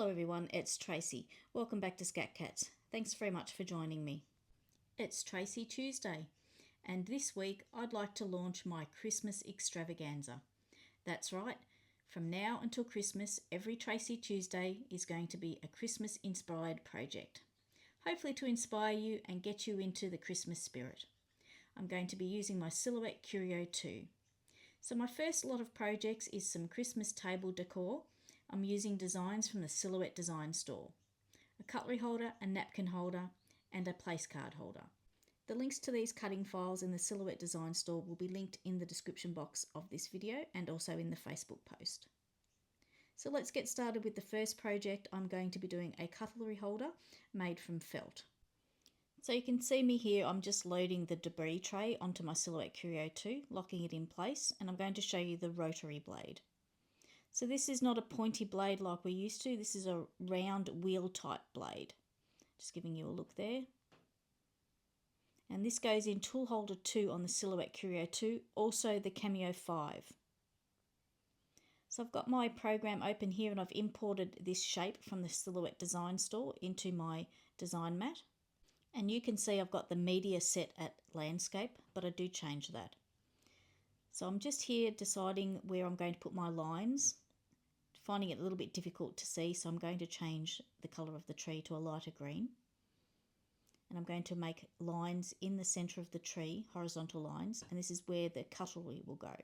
Hello everyone, it's Tracy. Welcome back to Scat Cats. Thanks very much for joining me. It's Tracy Tuesday, and this week I'd like to launch my Christmas extravaganza. That's right, from now until Christmas, every Tracy Tuesday is going to be a Christmas inspired project. Hopefully to inspire you and get you into the Christmas spirit. I'm going to be using my Silhouette Curio 2. So my first lot of projects is some Christmas table decor. I'm using designs from the Silhouette Design Store. A cutlery holder, a napkin holder, and a place card holder. The links to these cutting files in the Silhouette Design Store will be linked in the description box of this video and also in the Facebook post. So let's get started with the first project. I'm going to be doing a cutlery holder made from felt. So you can see me here, I'm just loading the debris tray onto my Silhouette Curio 2, locking it in place, and I'm going to show you the rotary blade. So this is not a pointy blade like we're used to, this is a round wheel type blade. Just giving you a look there. And this goes in tool holder 2 on the Silhouette Curio 2, also the Cameo 5. So I've got my program open here and I've imported this shape from the Silhouette Design Store into my design mat. And you can see I've got the media set at landscape, but I do change that. So I'm just here deciding where I'm going to put my lines, finding it a little bit difficult to see, so I'm going to change the colour of the tree to a lighter green. And I'm going to make lines in the centre of the tree, horizontal lines, and this is where the cutlery will go.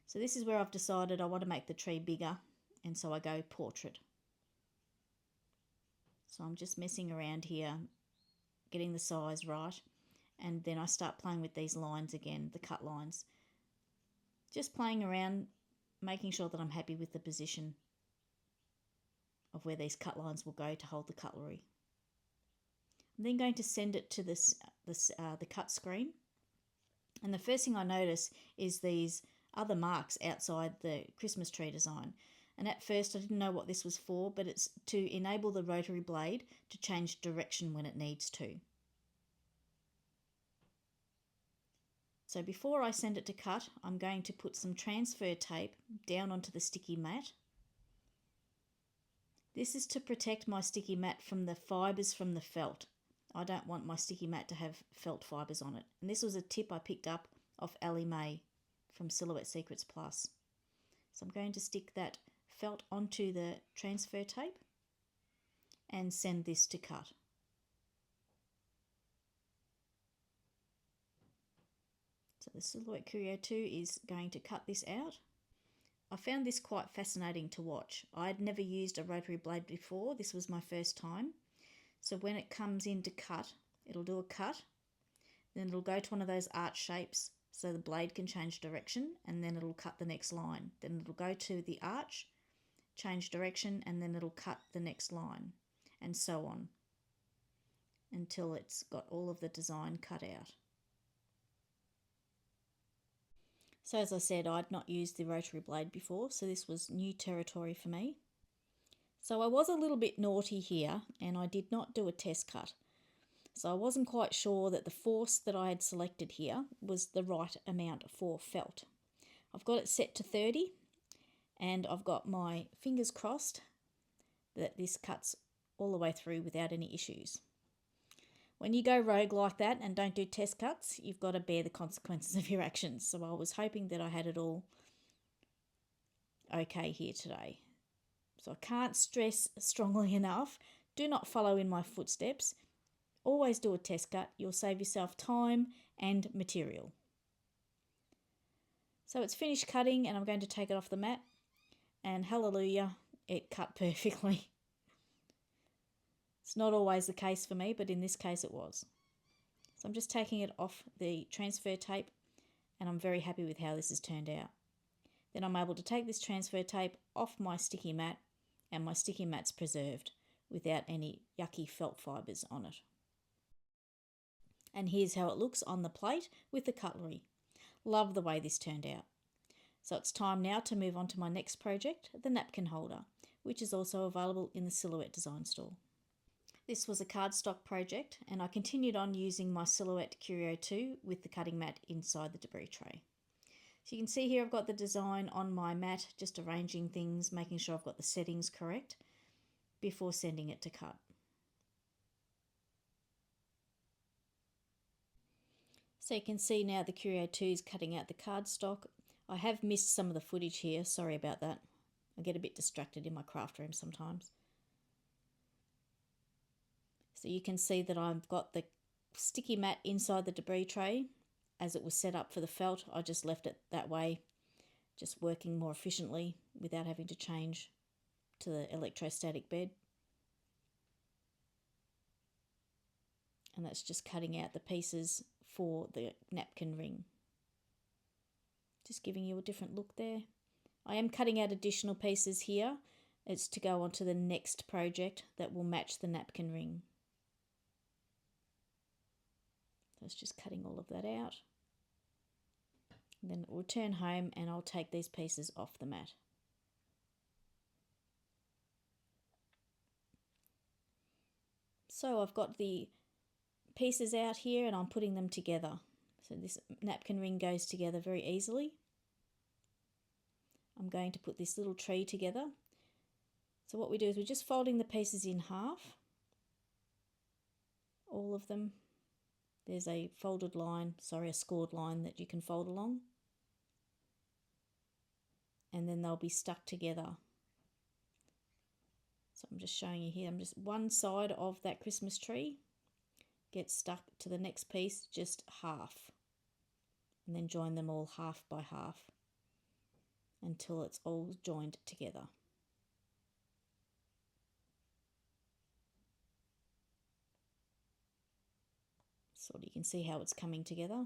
So this is where I've decided I want to make the tree bigger, and so I go portrait. So I'm just messing around here, getting the size right, and then I start playing with these lines again, the cut lines. Just playing around, making sure that I'm happy with the position of where these cut lines will go to hold the cutlery. I'm then going to send it to the cut screen, and the first thing I notice is these other marks outside the Christmas tree design. And at first I didn't know what this was for, but it's to enable the rotary blade to change direction when it needs to. So before I send it to cut, I'm going to put some transfer tape down onto the sticky mat. This is to protect my sticky mat from the fibres from the felt. I don't want my sticky mat to have felt fibres on it. And this was a tip I picked up off Ali May from Silhouette Secrets Plus. So I'm going to stick that felt onto the transfer tape and send this to cut. So the Silhouette Curio 2 is going to cut this out. I found this quite fascinating to watch. I had never used a rotary blade before. This was my first time. So when it comes in to cut, it'll do a cut, then it'll go to one of those arch shapes so the blade can change direction, and then it'll cut the next line. Then it'll go to the arch, change direction, and then it'll cut the next line, and so on, until it's got all of the design cut out. So as I said, I'd not used the rotary blade before, so this was new territory for me. So I was a little bit naughty here, and I did not do a test cut. So I wasn't quite sure that the force that I had selected here was the right amount for felt. I've got it set to 30, and I've got my fingers crossed that this cuts all the way through without any issues. When you go rogue like that and don't do test cuts, you've got to bear the consequences of your actions. So I was hoping that I had it all okay here today. So I can't stress strongly enough, do not follow in my footsteps. Always do a test cut. You'll save yourself time and material. So it's finished cutting and I'm going to take it off the mat, and hallelujah, it cut perfectly. It's not always the case for me, but in this case it was. So I'm just taking it off the transfer tape, and I'm very happy with how this has turned out. Then I'm able to take this transfer tape off my sticky mat, and my sticky mat's preserved without any yucky felt fibres on it. And here's how it looks on the plate with the cutlery. Love the way this turned out. So it's time now to move on to my next project, the napkin holder, which is also available in the Silhouette Design Store. This was a cardstock project, and I continued on using my Silhouette Curio 2 with the cutting mat inside the debris tray. So you can see here I've got the design on my mat, just arranging things, making sure I've got the settings correct. before sending it to cut. So you can see now the Curio 2 is cutting out the cardstock. I have missed some of the footage here, sorry about that. I get a bit distracted in my craft room sometimes. So you can see that I've got the sticky mat inside the debris tray. As it was set up for the felt, I just left it that way, just working more efficiently without having to change to the electrostatic bed. And that's just cutting out the pieces for the napkin ring. Just giving you a different look there. I am cutting out additional pieces here. It's to go on to the next project that will match the napkin ring. So it's just cutting all of that out. And then we'll return home and I'll take these pieces off the mat. So I've got the pieces out here and I'm putting them together. So this napkin ring goes together very easily. I'm going to put this little tree together. So what we do is we're just folding the pieces in half. All of them. There's a folded line, a scored line that you can fold along. And then they'll be stuck together. So I'm just showing you here, I'm just one side of that Christmas tree gets stuck to the next piece, just half. And then join them all half by half until it's all joined together. So you can see how it's coming together.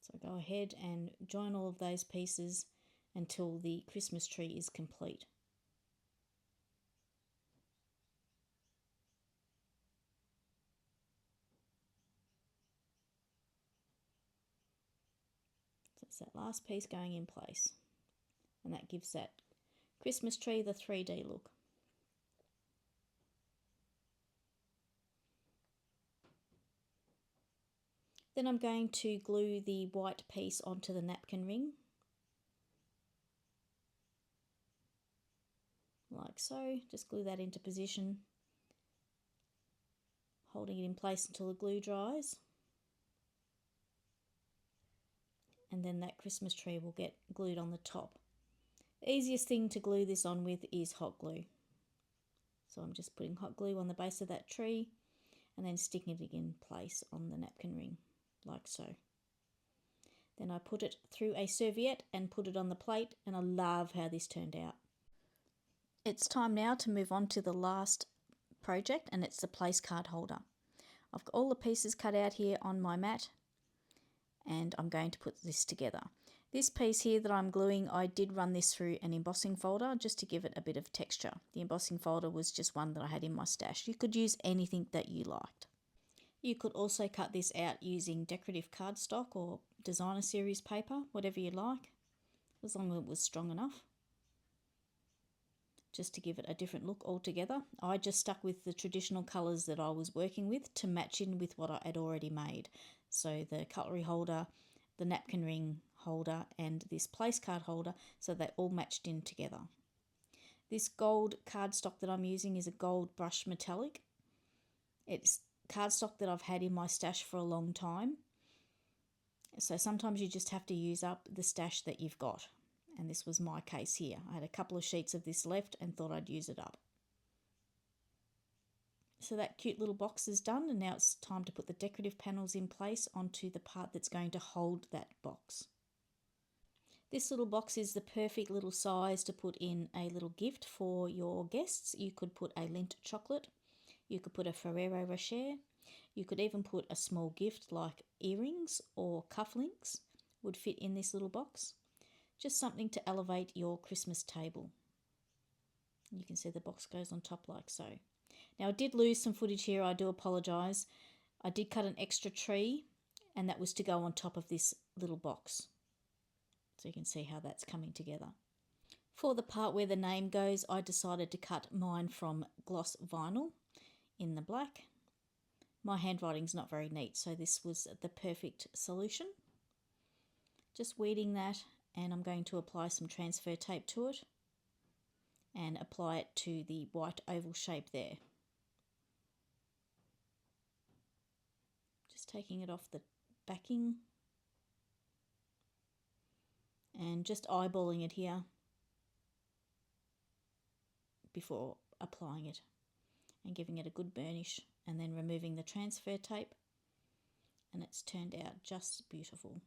So go ahead and join all of those pieces until the Christmas tree is complete. So it's that last piece going in place. And that gives that Christmas tree the 3D look. Then I'm going to glue the white piece onto the napkin ring. Like so, just glue that into position. Holding it in place until the glue dries. And then that Christmas tree will get glued on the top. The easiest thing to glue this on with is hot glue. So I'm just putting hot glue on the base of that tree and then sticking it in place on the napkin ring, like so. Then I put it through a serviette and put it on the plate, and I love how this turned out. It's time now to move on to the last project, and it's the place card holder. I've got all the pieces cut out here on my mat, and I'm going to put this together. This piece here that I'm gluing, I did run this through an embossing folder just to give it a bit of texture. The embossing folder was just one that I had in my stash. You could use anything that you liked. You could also cut this out using decorative cardstock or designer series paper, whatever you like, as long as it was strong enough. Just to give it a different look altogether. I just stuck with the traditional colours that I was working with to match in with what I had already made. So the cutlery holder, the napkin ring holder and this place card holder, so they all matched in together. This gold cardstock that I'm using is a gold brush metallic. It's cardstock that I've had in my stash for a long time. So sometimes you just have to use up the stash that you've got. And this was my case here. I had a couple of sheets of this left and thought I'd use it up. So that cute little box is done, and now it's time to put the decorative panels in place onto the part that's going to hold that box. This little box is the perfect little size to put in a little gift for your guests. You could put a Lindt chocolate, you could put a Ferrero Rocher, you could even put a small gift like earrings or cufflinks would fit in this little box. Just something to elevate your Christmas table. You can see the box goes on top like so. Now I did lose some footage here, I do apologise. I did cut an extra tree and that was to go on top of this little box. So you can see how that's coming together. For the part where the name goes, I decided to cut mine from gloss vinyl in the black. My handwriting's not very neat, so this was the perfect solution. Just weeding that and I'm going to apply some transfer tape to it and apply it to the white oval shape there. Just taking it off the backing and just eyeballing it here before applying it and giving it a good burnish, and then removing the transfer tape, and it's turned out just beautiful.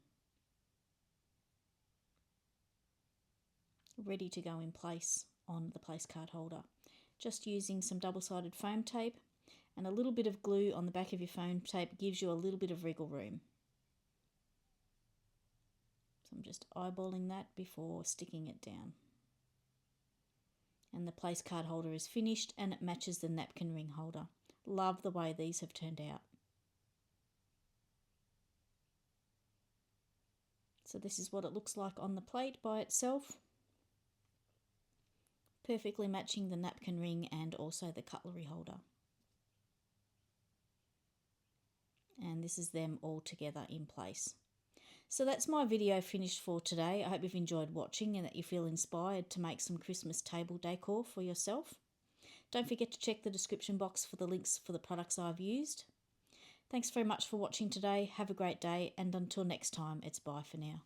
Ready to go in place on the place card holder. Just using some double-sided foam tape and a little bit of glue on the back of your foam tape gives you a little bit of wriggle room. So I'm just eyeballing that before sticking it down. And the place card holder is finished and it matches the napkin ring holder. Love the way these have turned out. So this is what it looks like on the plate by itself. Perfectly matching the napkin ring and also the cutlery holder. And this is them all together in place. So that's my video finished for today. I hope you've enjoyed watching and that you feel inspired to make some Christmas table decor for yourself. Don't forget to check the description box for the links for the products I've used. Thanks very much for watching today. Have a great day, and until next time, it's bye for now.